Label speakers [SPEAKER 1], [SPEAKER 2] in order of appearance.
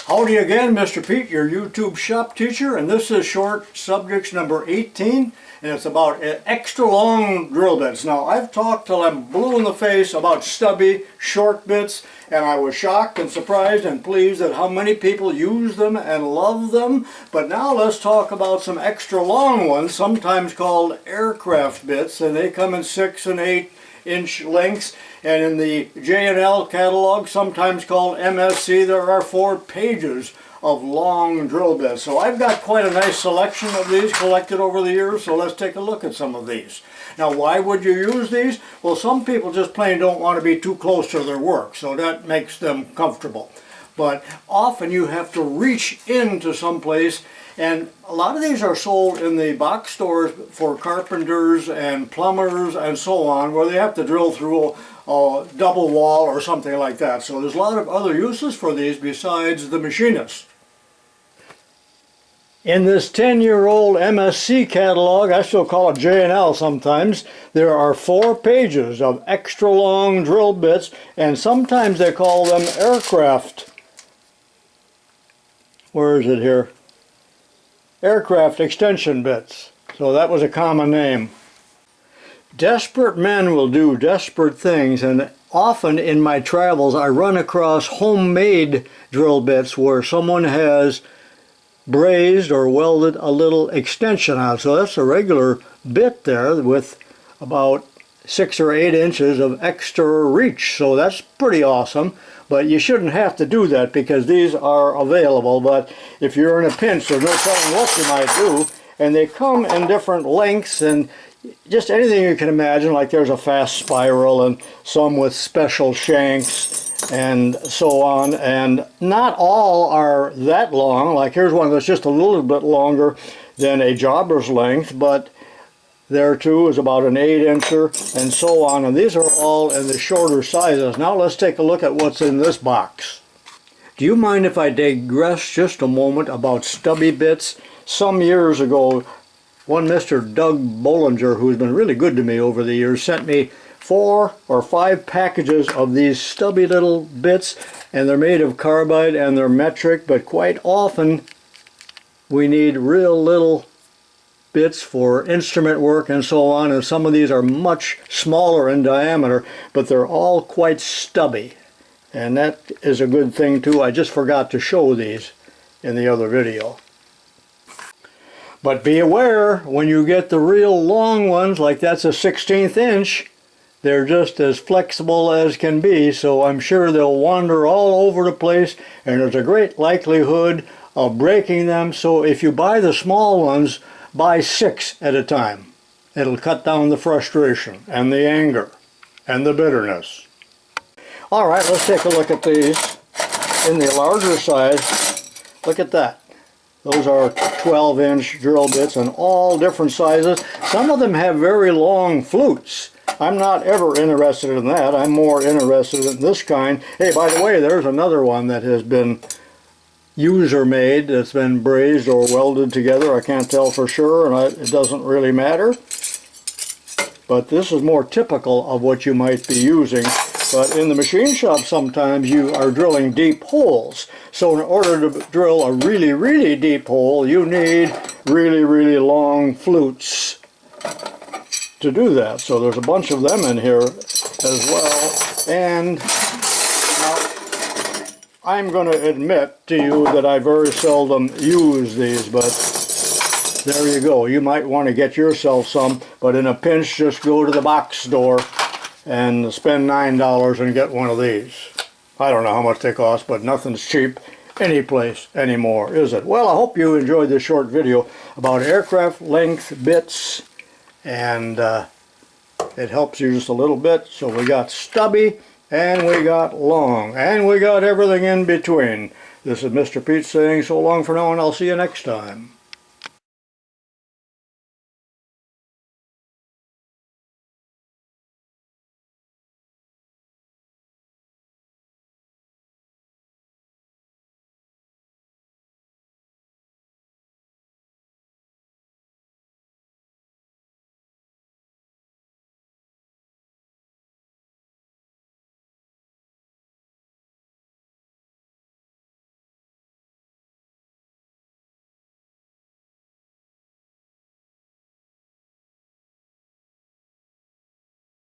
[SPEAKER 1] Howdy again, Mr. Pete, your YouTube shop teacher, and this is short subjects number 18, and it's about extra long drill bits. Now, I've talked till I'm blue in the face about stubby, short bits, and I was shocked and surprised and pleased at how many people use them and love them. But now let's talk about some extra long ones, sometimes called aircraft bits, and they come in 6 and 8 inch lengths, and in the J&L catalog, sometimes called MSC, there are 4 pages of long drill bits. So I've got quite a nice selection of these collected over the years, so let's take a look at some of these. Now, why would you use these? Well, some people just plain don't want to be too close to their work, so that makes them comfortable. But often you have to reach into some place, and a lot of these are sold in the box stores for carpenters and plumbers and so on, where they have to drill through a double wall or something like that. So there's a lot of other uses for these besides the machinist. In this 10-year-old MSC catalog, I still call it J&L sometimes, there are 4 pages of extra long drill bits, and sometimes they call them aircraft. Where is it here? Aircraft extension bits. So that was a common name. Desperate men will do desperate things, and often in my travels I run across homemade drill bits where someone has brazed or welded a little extension on. So that's a regular bit there with about 6 or 8 inches of extra reach. So that's pretty awesome. But you shouldn't have to do that because these are available. But if you're in a pinch, there's no telling what you might do. And they come in different lengths and just anything you can imagine. Like there's a fast spiral and some with special shanks and so on. And not all are that long. Like here's one that's just a little bit longer than a jobber's length, but there too is about an 8-incher and so on, and these are all in the shorter sizes. Now let's take a look at what's in this box. Do you mind if I digress just a moment about stubby bits? Some years ago, one Mr. Doug Bollinger, who's been really good to me over the years, sent me 4 or 5 packages of these stubby little bits, and they're made of carbide and they're metric, but quite often we need real little bits for instrument work and so on, and some of these are much smaller in diameter, but they're all quite stubby, and that is a good thing too. I just forgot to show these in the other video. But be aware, when you get the real long ones, like that's a 16th inch, they're just as flexible as can be, so I'm sure they'll wander all over the place, and there's a great likelihood of breaking them. So if you buy the small ones, buy 6 at a time. It'll cut down the frustration and the anger and the bitterness. All right, let's take a look at these in the larger size. Look at that. Those are 12-inch drill bits in all different sizes. Some of them have very long flutes. I'm not ever interested in that. I'm more interested in this kind. Hey, by the way, there's another one that has been user made, that's been brazed or welded together. I can't tell for sure, and it doesn't really matter, but this is more typical of what you might be using. But in the machine shop sometimes you are drilling deep holes, so in order to drill a really deep hole you need really long flutes to do that. So there's a bunch of them in here as well. And I'm going to admit to you that I very seldom use these, but there you go. You might want to get yourself some, but in a pinch just go to the box store and spend $9 and get one of these. I don't know how much they cost, but nothing's cheap any place anymore, is it? Well, I hope you enjoyed this short video about aircraft length bits, and it helps you just a little bit. So we got stubby, and we got long, and we got everything in between. This is Mr. Pete saying so long for now, and I'll see you next time.